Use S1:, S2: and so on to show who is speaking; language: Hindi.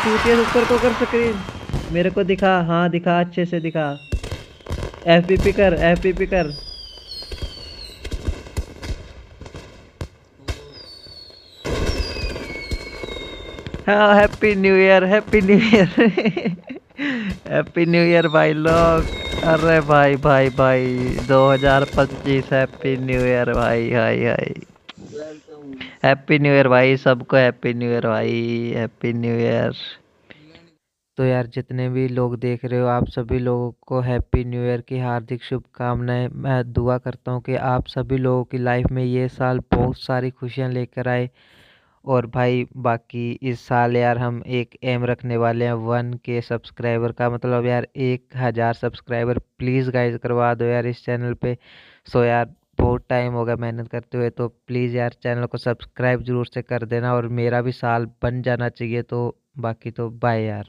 S1: चूतिया ऊपर को कर स्क्रीन, मेरे को दिखा, हाँ दिखा, अच्छे से दिखा। एफपीपी कर, एफपीपी कर। हाँ happy new year, happy new year. Happy new year भाई लोग। अरे भाई भाई भाई 2025 हैप्पी न्यू ईयर भाई, हाय हाय। हैप्पी न्यू ईयर भाई, सबको हैप्पी न्यू ईयर भाई, हैप्पी न्यू ईयर। तो यार जितने भी लोग देख रहे हो, आप सभी लोगों को हैप्पी न्यू ईयर की हार्दिक शुभकामनाएं। मैं दुआ करता हूँ कि आप सभी लोगों की लाइफ में ये साल बहुत सारी खुशियां लेकर आए। और भाई बाकी इस साल यार हम एक एम रखने वाले हैं 1K सब्सक्राइबर का, मतलब यार 1000 सब्सक्राइबर प्लीज़ गाइज करवा दो यार इस चैनल पे। सो यार बहुत टाइम हो गया मेहनत करते हुए, तो प्लीज़ यार चैनल को सब्सक्राइब जरूर से कर देना, और मेरा भी साल बन जाना चाहिए। तो बाकी तो बाय यार।